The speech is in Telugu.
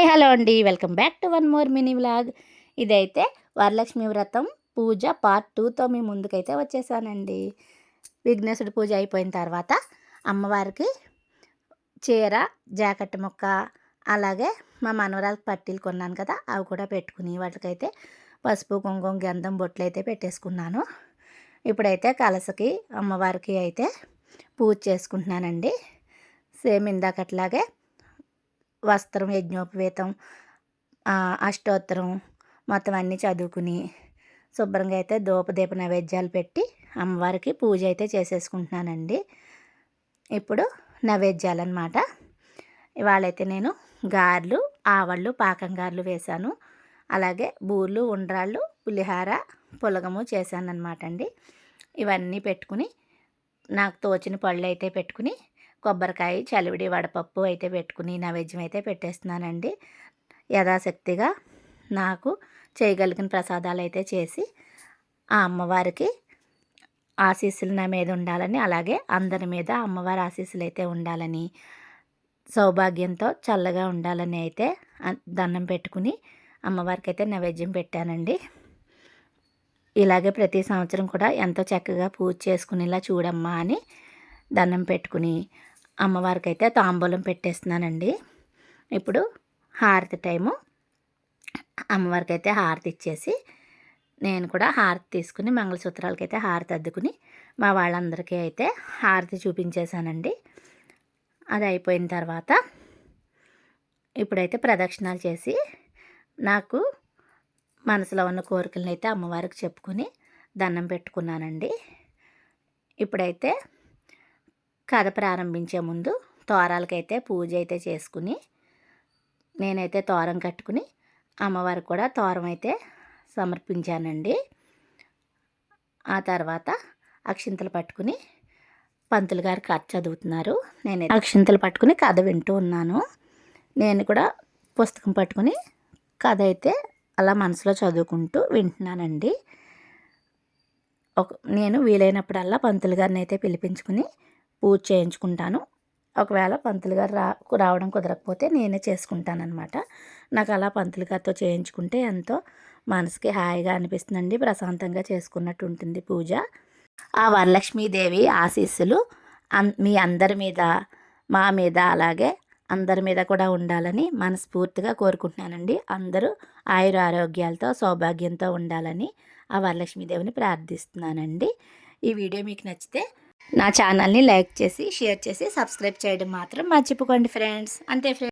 హలో అండి. Welcome back to one more mini vlog. ఇదైతే వరలక్ష్మి వ్రతం పూజ పార్ట్ 2తో మీ ముందుకైతే వచ్చేసానండి. విఘ్నేశ్వరుడి పూజ అయిపోయిన తర్వాత అమ్మవారికి చీర, జాకెట్ ముక్క, అలాగే మా మనవరాలకు పట్టీలు కొన్నాను కదా, అవి కూడా పెట్టుకుని వాటికైతే పసుపు, కుంకుమ, గంధం బొట్లు అయితే పెట్టేసుకున్నాను. ఇప్పుడైతే కలసకి అమ్మవారికి అయితే పూజ చేసుకుంటున్నానండి. సేమ్ ఇందాకట్లాగే వస్త్రం, యజ్ఞోపవేతం, అష్టోత్తరం మొత్తం అన్నీ చదువుకుని శుభ్రంగా అయితే ధూపదీప నైవేద్యాలు పెట్టి అమ్మవారికి పూజ అయితే చేసేసుకుంటున్నానండి. ఇప్పుడు నైవేద్యాలు అన్నమాట. ఇవాళైతే నేను గారెలు, ఆవళ్ళు, పాకం గారెలు వేశాను. అలాగే బూర్లు, ఉండ్రాళ్ళు, పులిహార, పులగము చేశాను అన్నమాట అండి. ఇవన్నీ పెట్టుకుని నాకు తోచిన పళ్ళు అయితే పెట్టుకుని కొబ్బరికాయ, చలివిడి, వడపప్పు అయితే పెట్టుకుని నైవేద్యం అయితే పెట్టేస్తున్నానండి. యథాశక్తిగా నాకు చేయగలిగిన ప్రసాదాలు అయితే చేసి ఆ అమ్మవారికి ఆశీస్సులు నా మీద ఉండాలని, అలాగే అందరి మీద అమ్మవారి ఆశీస్సులు అయితే ఉండాలని, సౌభాగ్యంతో చల్లగా ఉండాలని అయితే దండం పెట్టుకుని అమ్మవారికి అయితే నైవేద్యం పెట్టానండి. ఇలాగే ప్రతి సంవత్సరం కూడా ఎంతో చక్కగా పూజ చేసుకునేలా చూడమ్మా అని దండం పెట్టుకుని అమ్మవారికి అయితే తాంబూలం పెట్టేస్తున్నానండి. ఇప్పుడు హారతి టైము. అమ్మవారికి అయితే హారతి ఇచ్చేసి నేను కూడా హారతి తీసుకుని మంగళసూత్రాలకైతే హారతి అద్దుకుని మా వాళ్ళందరికీ అయితే హారతి చూపించేశానండి. అది అయిపోయిన తర్వాత ఇప్పుడైతే ప్రదక్షిణాలు చేసి నాకు మనసులో ఉన్న కోరికలను అయితే అమ్మవారికి చెప్పుకొని దండం పెట్టుకున్నానండి. ఇప్పుడైతే కథ ప్రారంభించే ముందు తోరాలకైతే పూజ అయితే చేసుకుని నేనైతే తోరం కట్టుకుని అమ్మవారికి కూడా తోరం అయితే సమర్పించానండి. ఆ తర్వాత అక్షింతలు పట్టుకుని పంతులు గారు కథ చదువుతున్నారు. నేనైతే అక్షింతలు పట్టుకుని కథ వింటూ ఉన్నాను. నేను కూడా పుస్తకం పట్టుకుని కథ అయితే అలా మనసులో చదువుకుంటూ వింటున్నానండి. నేను వీలైనప్పుడల్లా పంతులు గారిని అయితే పిలిపించుకుని పూజ చేయించుకుంటాను. ఒకవేళ పంతులు గారు రావడం కుదరకపోతే నేనే చేసుకుంటానన్నమాట. నాకు అలా పంతులు గారితో చేయించుకుంటే ఎంతో మనసుకి హాయిగా అనిపిస్తుందండి. ప్రశాంతంగా చేసుకున్నట్టు ఉంటుంది పూజ. ఆ వరలక్ష్మీదేవి ఆశీస్సులు మీ అందరి మీద, మా మీద, అలాగే అందరి మీద కూడా ఉండాలని మనస్ఫూర్తిగా కోరుకుంటున్నానండి. అందరూ ఆయుర ఆరోగ్యాలతో సౌభాగ్యంతో ఉండాలని ఆ వరలక్ష్మీదేవిని ప్రార్థిస్తున్నానండి. ఈ వీడియో మీకు నచ్చితే నా ఛానల్ని లైక్ చేసి, షేర్ చేసి, సబ్స్క్రైబ్ చేయడం మాత్రం మర్చిపోకండి ఫ్రెండ్స్. అంతే ఫ్రెండ్స్.